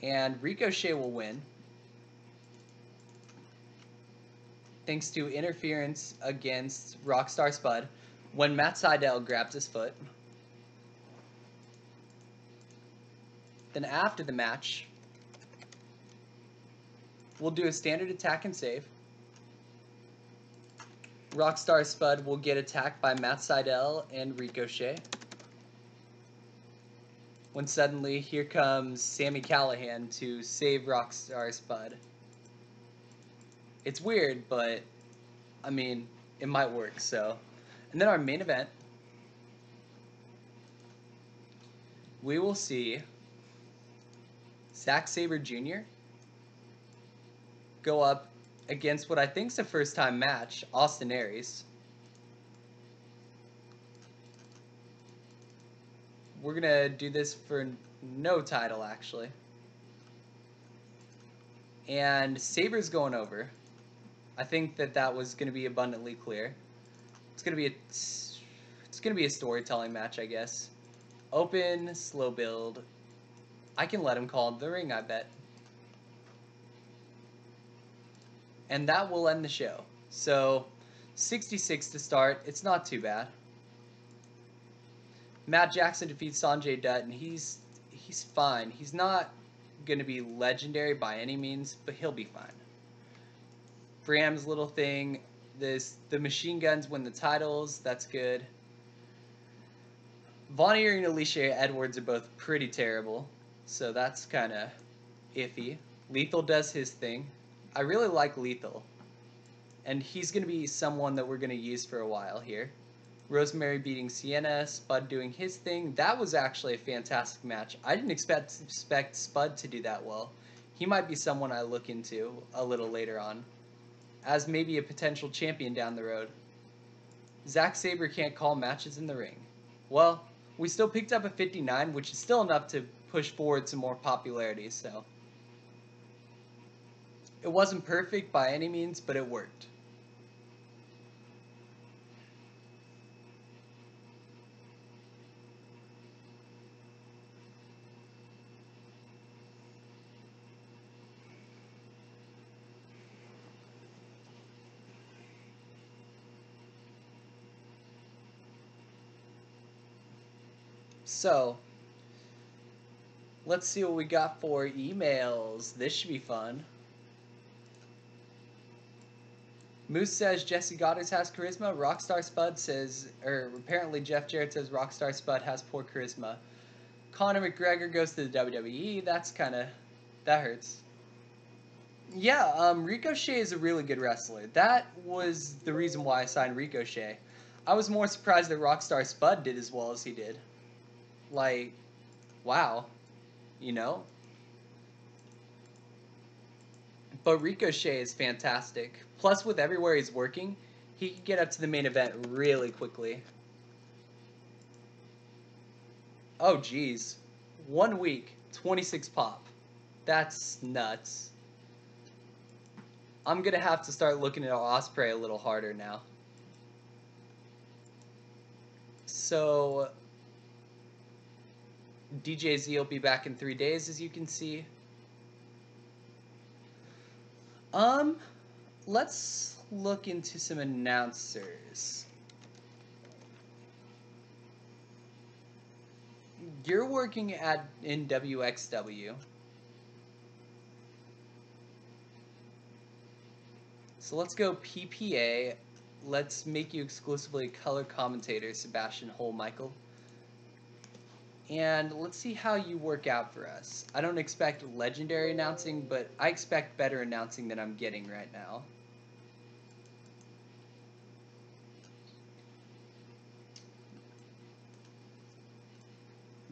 And Ricochet will win, thanks to interference against Rockstar Spud when Matt Sydal grabs his foot. Then after the match, we'll do a standard attack and save. Rockstar Spud will get attacked by Matt Sydal and Ricochet. When suddenly, here comes Sami Callihan to save Rockstar Spud. It's weird, but, I mean, it might work, so. And then our main event, we will see Zack Sabre Jr. go up against what I think is a first-time match, Austin Aries. We're going to do this for no title, actually. And Sabre's going over. I think that was going to be abundantly clear. It's going to be a storytelling match, I guess. Open, slow build. I can let him call the ring, I bet. And that will end the show. So, 66 to start. It's not too bad. Matt Jackson defeats Sanjay Dutt, and he's fine. He's not going to be legendary by any means, but he'll be fine. Bram's little thing, the machine guns win the titles. That's good. Von Erich and Alicia Edwards are both pretty terrible, so that's kind of iffy. Lethal does his thing. I really like Lethal, and he's going to be someone that we're going to use for a while here. Rosemary beating Sienna, Spud doing his thing. That was actually a fantastic match. I didn't expect Spud to do that well. He might be someone I look into a little later on as maybe a potential champion down the road. Zack Sabre can't call matches in the ring. Well, we still picked up a 59, which is still enough to push forward some more popularity, so. It wasn't perfect by any means, but it worked. So, let's see what we got for emails. This should be fun. Moose says Jesse Goddard has charisma. Rockstar Spud says, or apparently Jeff Jarrett says Rockstar Spud has poor charisma. Conor McGregor goes to the WWE. That's kind of, that hurts. Yeah, Ricochet is a really good wrestler. That was the reason why I signed Ricochet. I was more surprised that Rockstar Spud did as well as he did. Like, wow, you know? But Ricochet is fantastic. Plus, with everywhere he's working, he can get up to the main event really quickly. Oh, geez. 1 week, 26 pop. That's nuts. I'm going to have to start looking at Osprey a little harder now. So, DJZ will be back in 3 days, as you can see. Let's look into some announcers. You're working in WXW. So let's go PPA. Let's make you exclusively color commentator, Sebastian Holmichael. And let's see how you work out for us. I don't expect legendary announcing, but I expect better announcing than I'm getting right now.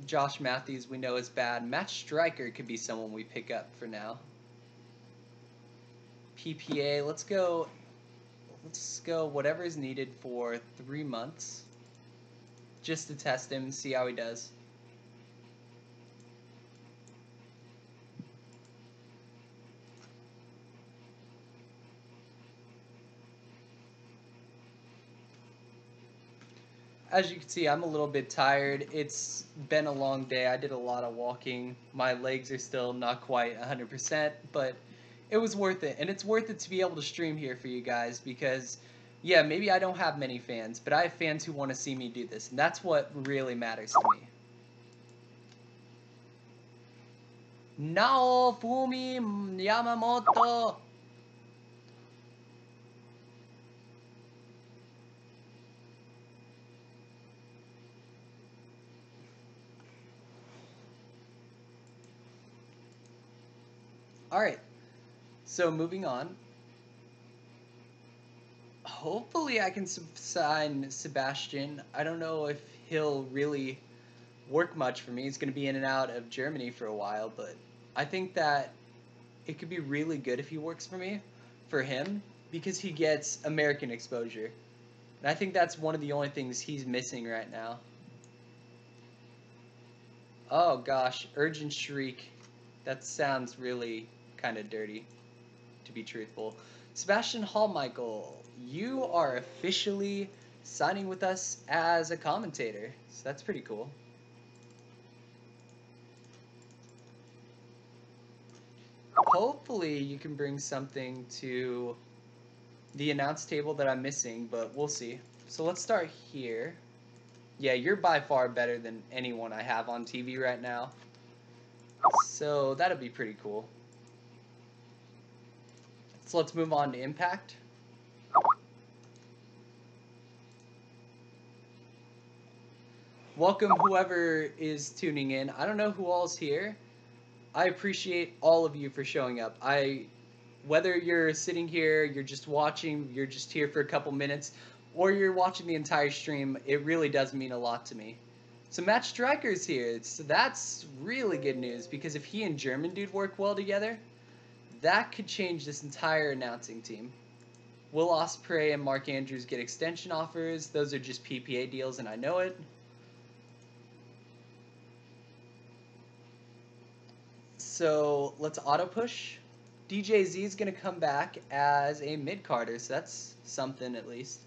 Josh Matthews we know is bad. Matt Striker could be someone we pick up for now. PPA, let's go whatever is needed for 3 months. Just to test him and see how he does. As you can see, I'm a little bit tired. It's been a long day. I did a lot of walking. My legs are still not quite 100%, but it was worth it. And it's worth it to be able to stream here for you guys because, yeah, maybe I don't have many fans, but I have fans who want to see me do this. And that's what really matters to me. Naofumi Yamamoto. Alright, so moving on. Hopefully I can sign Sebastian. I don't know if he'll really work much for me. He's going to be in and out of Germany for a while, but I think that it could be really good if he works for him, because he gets American exposure. And I think that's one of the only things he's missing right now. Oh gosh, Urgent Shriek. That sounds really kind of dirty, to be truthful. Sebastian Hallmichael, you are officially signing with us as a commentator. So that's pretty cool. Hopefully you can bring something to the announce table that I'm missing, but we'll see. So let's start here. Yeah, you're by far better than anyone I have on TV right now. So that'll be pretty cool. So let's move on to Impact. Welcome whoever is tuning in. I don't know who all's here. I appreciate all of you for showing up. Whether you're sitting here, you're just watching, you're just here for a couple minutes, or you're watching the entire stream, it really does mean a lot to me. So Matt Striker's here, so that's really good news, because if he and German Dude work well together, that could change this entire announcing team. Will Ospreay and Mark Andrews get extension offers? Those are just PPA deals, and I know it. So let's auto push. DJZ is going to come back as a mid-carder, so that's something at least.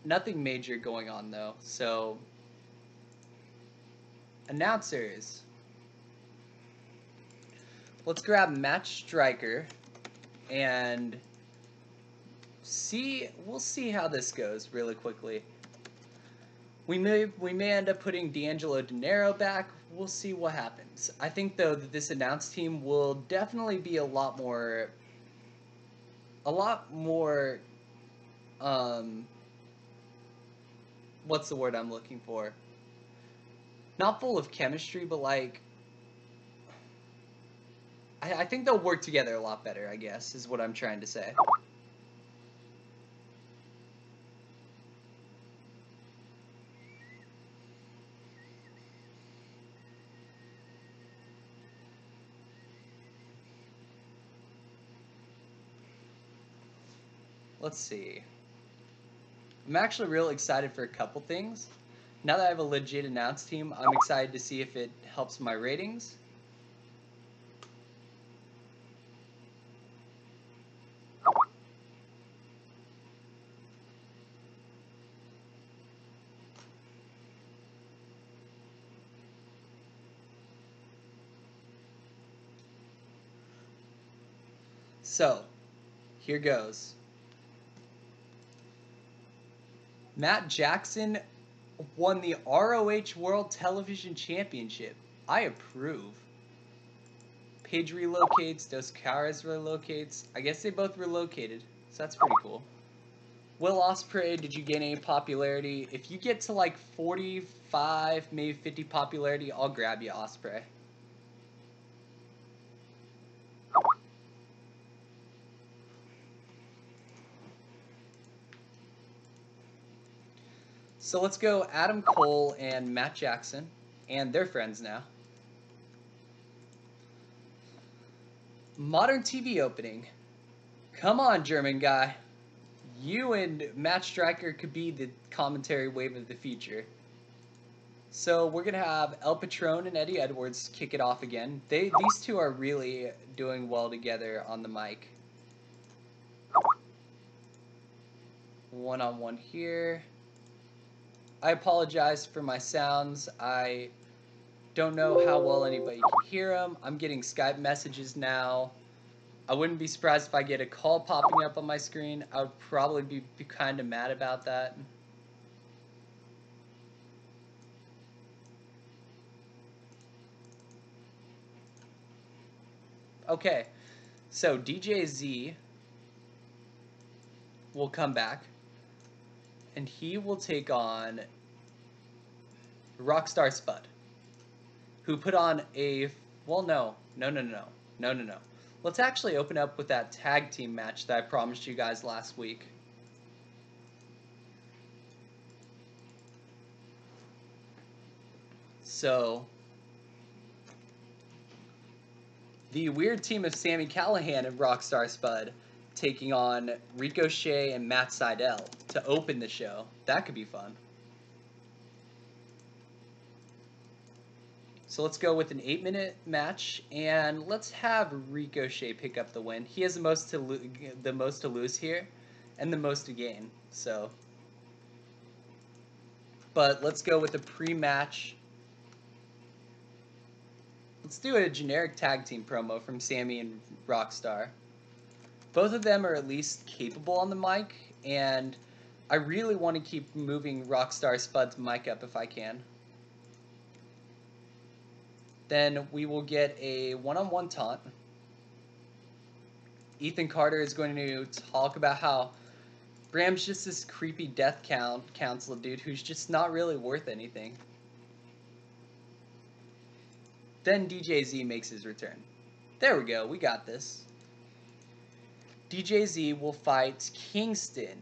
Nothing major going on though, so announcers. Let's grab Matt Striker and we'll see how this goes really quickly. We may end up putting D'Angelo De Niro back. We'll see what happens. I think though that this announced team will definitely be a lot more what's the word I'm looking for? Not full of chemistry, but like I think they'll work together a lot better, I guess, is what I'm trying to say. Let's see. I'm actually real excited for a couple things. Now that I have a legit announce team, I'm excited to see if it helps my ratings. So, here goes. Matt Jackson won the ROH World Television Championship. I approve. Paige relocates, Dos Caras relocates. I guess they both relocated, so that's pretty cool. Will Ospreay, did you gain any popularity? If you get to like 45, maybe 50 popularity, I'll grab you, Ospreay. So let's go Adam Cole and Matt Jackson, and they're friends now. Modern TV opening. Come on, German guy. You and Matt Striker could be the commentary wave of the future. So we're gonna have El Patron and Eddie Edwards kick it off again. These two are really doing well together on the mic. One-on-one here. I apologize for my sounds. I don't know how well anybody can hear them. I'm getting Skype messages now. I wouldn't be surprised if I get a call popping up on my screen. I would probably be kind of mad about that. Okay, so DJ Z will come back, and he will take on Rockstar Spud, who put on a... Well, no. Let's actually open up with that tag team match that I promised you guys last week. So, the weird team of Sami Callihan and Rockstar Spud taking on Ricochet and Matt Sydal to open the show. That could be fun. So let's go with an 8-minute match, and let's have Ricochet pick up the win. He has the most to lose here, and the most to gain. So, but let's go with a pre-match. Let's do a generic tag team promo from Sami and Rockstar. Both of them are at least capable on the mic, and I really want to keep moving Rockstar Spud's mic up if I can. Then we will get a one-on-one taunt. Ethan Carter is going to talk about how Bram's just this creepy death council dude who's just not really worth anything. Then DJ Z makes his return. There we go, we got this. DJ Z will fight Kingston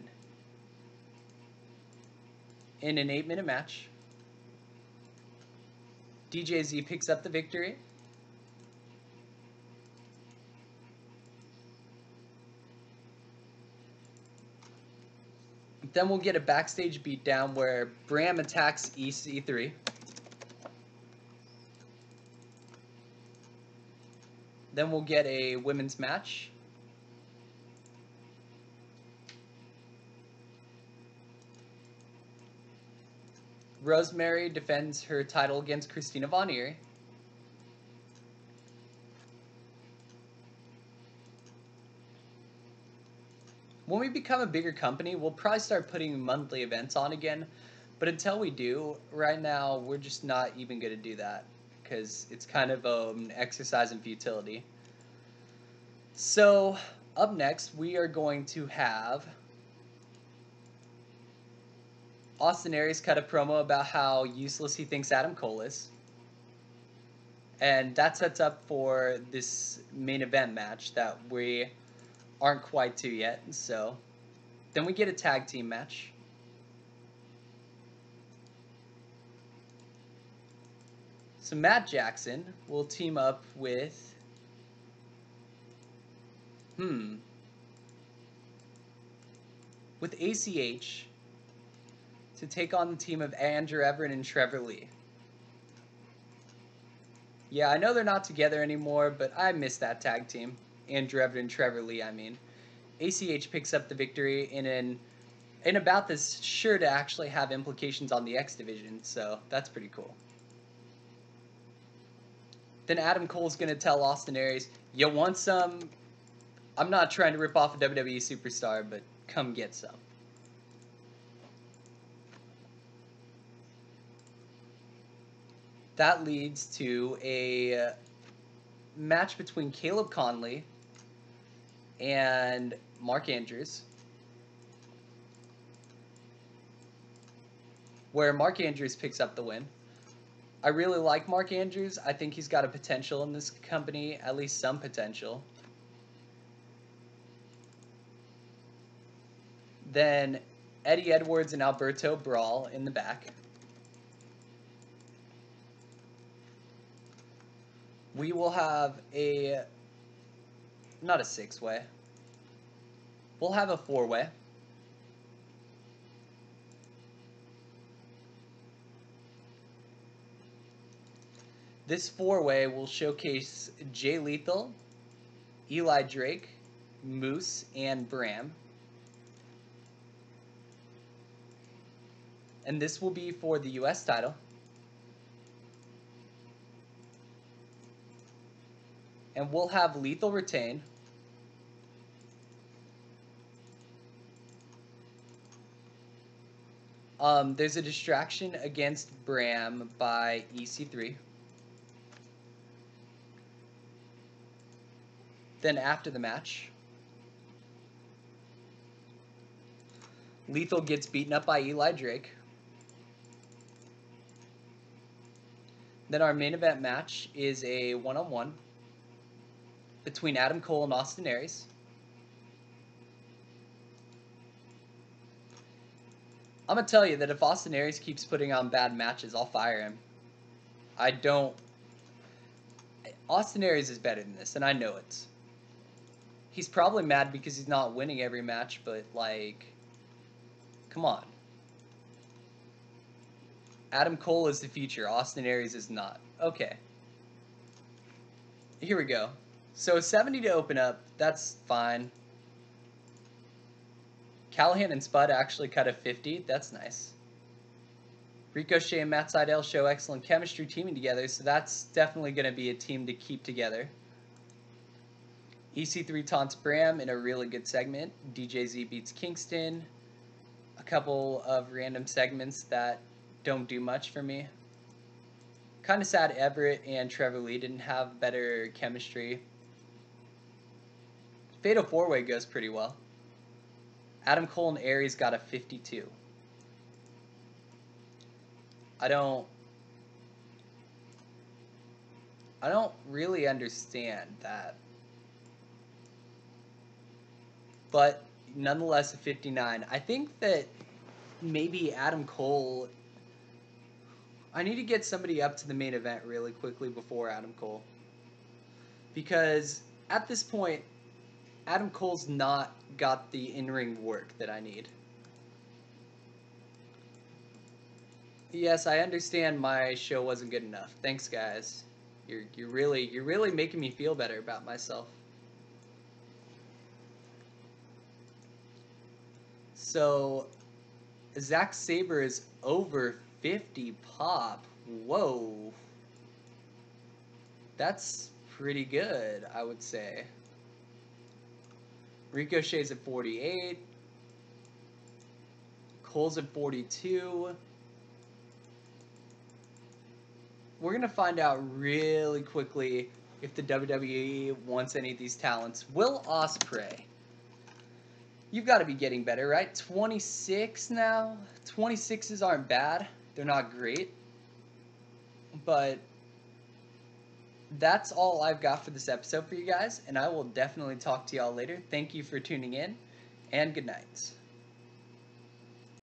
in an 8-minute match. DJ Z picks up the victory. Then we'll get a backstage beatdown where Bram attacks EC3. Then we'll get a women's match. Rosemary defends her title against Christina Von Eerie. When we become a bigger company, we'll probably start putting monthly events on again. But until we do, right now, we're just not even going to do that. Because it's kind of an exercise in futility. So, up next, we are going to have Austin Aries cut a promo about how useless he thinks Adam Cole is. And that sets up for this main event match that we aren't quite to yet. So then we get a tag team match. So Matt Jackson will team up with with ACH to take on the team of Andrew Everett and Trevor Lee. Yeah, I know they're not together anymore, but I miss that tag team. Andrew Everett and Trevor Lee, I mean. ACH picks up the victory in a bout that's sure to actually have implications on the X division, so that's pretty cool. Then Adam Cole's going to tell Austin Aries, you want some? I'm not trying to rip off a WWE superstar, but come get some. That leads to a match between Caleb Conley and Mark Andrews, where Mark Andrews picks up the win. I really like Mark Andrews. I think he's got a potential in this company, at least some potential. Then Eddie Edwards and Alberto brawl in the back. We will have not a 6-way. We'll have a 4-way. This 4-way will showcase Jay Lethal, Eli Drake, Moose, and Bram. And this will be for the US title. And we'll have Lethal retain. There's a distraction against Bram by EC3. Then after the match, Lethal gets beaten up by Eli Drake. Then our main event match is a one-on-one between Adam Cole and Austin Aries. I'm going to tell you that if Austin Aries keeps putting on bad matches, I'll fire him. Austin Aries is better than this, and I know it. He's probably mad because he's not winning every match, but, like, come on. Adam Cole is the future. Austin Aries is not. Okay. Here we go. So 70 to open up. That's fine. Callahan and Spud actually cut a 50. That's nice. Ricochet and Matt Sydal show excellent chemistry teaming together, so that's definitely going to be a team to keep together. EC3 taunts Bram in a really good segment. DJZ beats Kingston. A couple of random segments that don't do much for me. Kind of sad Everett and Trevor Lee didn't have better chemistry. Fatal 4-way goes pretty well. Adam Cole and Aries got a 52. I don't really understand that. But nonetheless, a 59. I think that maybe Adam Cole... I need to get somebody up to the main event really quickly before Adam Cole. Because at this point, Adam Cole's not got the in-ring work that I need. Yes, I understand my show wasn't good enough. Thanks, guys. You're really making me feel better about myself. So, Zack Sabre is over 50 pop. Whoa. That's pretty good, I would say. Ricochet's at 48. Cole's at 42. We're going to find out really quickly if the WWE wants any of these talents. Will Ospreay. You've got to be getting better, right? 26 now? 26s aren't bad. They're not great. But that's all I've got for this episode for you guys, and I will definitely talk to y'all later. Thank you for tuning in, and good night.